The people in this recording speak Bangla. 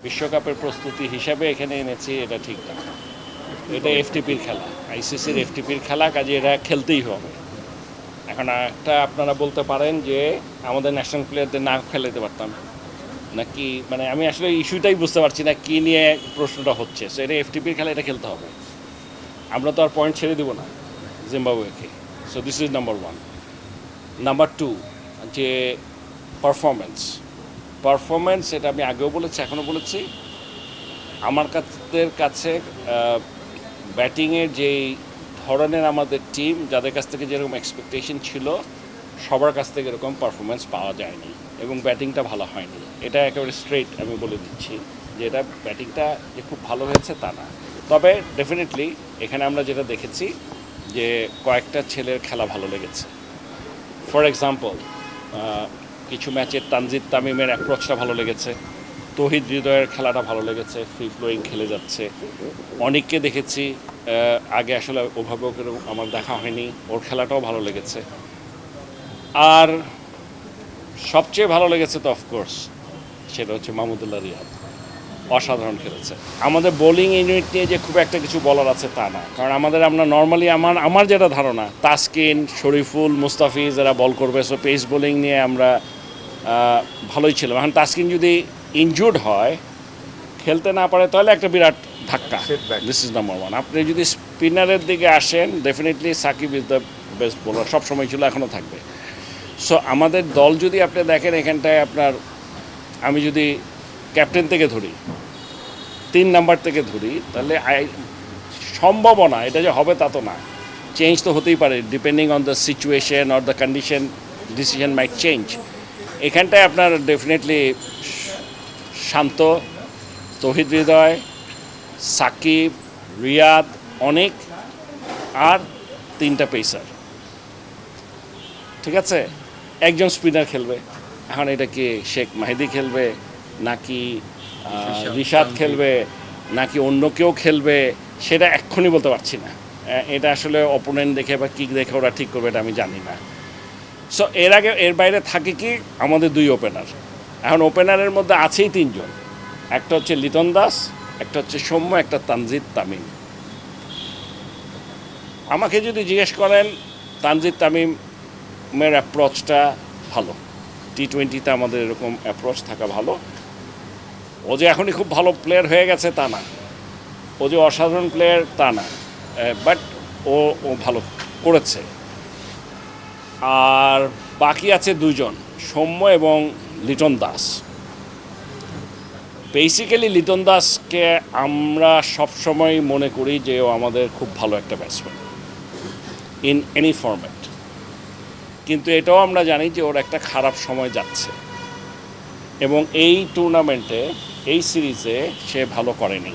বিশ্বকাপের প্রস্তুতি হিসাবে এখানে এনেছি এটা ঠিক না। এটা এফটিপির খেলা, আইসিসির এফটিপির খেলা, কাজে এটা খেলতেই হবে। এখন একটা আপনারা বলতে পারেন যে আমাদের ন্যাশনাল প্লেয়ারদের না খেলাতে পারতাম নাকি, মানে আমি আসলে ইস্যুটাই বুঝতে পারছি না কী নিয়ে প্রশ্নটা হচ্ছে। সো এটা এফটিপির খেলা, এটা খেলতে হবে। আমরা তো আর পয়েন্ট ছেড়ে দেবো না জিম্বাবুয়েকে। So this is number one. Number two, যে পারফরমেন্স এটা আমি আগেও বলেছি, এখনও বলেছি, আমার কাছে ব্যাটিংয়ের যেই ধরনের আমাদের টিম, যাদের কাছ থেকে যেরকম এক্সপেকটেশন ছিল, সবার কাছ থেকে এরকম পারফরমেন্স পাওয়া যায়নি এবং ব্যাটিংটা ভালো হয়নি। এটা একেবারে স্ট্রেট আমি বলে দিচ্ছি যে এটা ব্যাটিংটা যে খুব ভালো হয়েছে তা না। তবে ডেফিনেটলি এখানে আমরা যেটা দেখেছি যে কয়েকটা ছেলের খেলা ভালো লেগেছে। ফর এক্সাম্পল, কিছু ম্যাচের তানজিদ তামিমের অ্যাপ্রোচটা ভালো লেগেছে, তৌহিদ হৃদয়ের খেলাটা ভালো লেগেছে, ফ্রি ফ্লোয়িং খেলে যাচ্ছে। অনেককে দেখেছি আগে আসলে ওভাবে ওকে আমার দেখা হয়নি, ওর খেলাটাও ভালো লেগেছে। আর সবচেয়ে ভালো লেগেছে তো অফকোর্স সেটা হচ্ছে মাহমুদুল্লাহ রিয়াদ, অসাধারণ খেলেছে। আমাদের বোলিং ইউনিট নিয়ে যে খুব একটা কিছু বলার আছে তা না, কারণ আমরা নর্মালি আমার যেটা ধারণা, তাসকিন, শরীফুল, মুস্তাফিজ এরা বল করবে, সো পেস বোলিং নিয়ে আমরা ভালোই ছিলাম। এখন তাসকিন যদি ইনজুর্ড হয়, খেলতে না পারে, তাহলে একটা বিরাট ধাক্কা। This is number one. আপনি যদি স্পিনারের দিকে আসেন, definitely Shakib is the best bowler, সবসময় ছিল, এখনও থাকবে। সো আমাদের দল যদি আপনি দেখেন, এখানটায় আমি যদি ক্যাপ্টেন থেকে ধরি, 3 নাম্বার থেকে ধরি, তাহলে সম্ভাবনা এটা যে হবে তা তো না, চেঞ্জ তো হতেই পারে, depending on the situation or the condition, decision might change. এখানটায় আপনার ডেফিনেটলি শান্ত, তৌহিদ হৃদয়, সাকিব, রিয়াদ, অনেক, আর 3টা পেসার, ঠিক আছে? একজন স্পিনার খেলবে। এখন এটা কি শেখ মাহিদি খেলবে, নাকি রিশাদ খেলবে, নাকি অন্য কেউ খেলবে, সেটা এক্ষুনি বলতে পারছি না। এটা আসলে অপোনেন্ট দেখে বা কিক দেখে ওরা ঠিক করবে, এটা আমি জানি না। সো এর বাইরে থাকে কি আমাদের 2 ওপেনার। এখন ওপেনারের মধ্যে আছেই 3 জন, একটা হচ্ছে লিটন দাস, একটা হচ্ছে সৌম্য, একটা তানজিদ তামিম। আমাকে যদি জিজ্ঞেস করেন, তানজিদ তামিমের অ্যাপ্রোচটা ভালো, টি-20তে আমাদের এরকম অ্যাপ্রোচ থাকা ভালো। ও যে এখনই খুব ভালো প্লেয়ার হয়ে গেছে তা না, ও যে অসাধারণ প্লেয়ার তা না, বাট ও ভালো করেছে। আর বাকি আছে 2 জন, সৌম্য এবং লিটন দাস। বেসিক্যালি লিটন দাসকে আমরা সবসময় মনে করি যে ও আমাদের খুব ভালো একটা ব্যাটসম্যান ইন এনি ফরম্যাট, কিন্তু এটাও আমরা জানি যে ওর একটা খারাপ সময় যাচ্ছে এবং এই টুর্নামেন্টে, এই সিরিজে সে ভালো করেনি।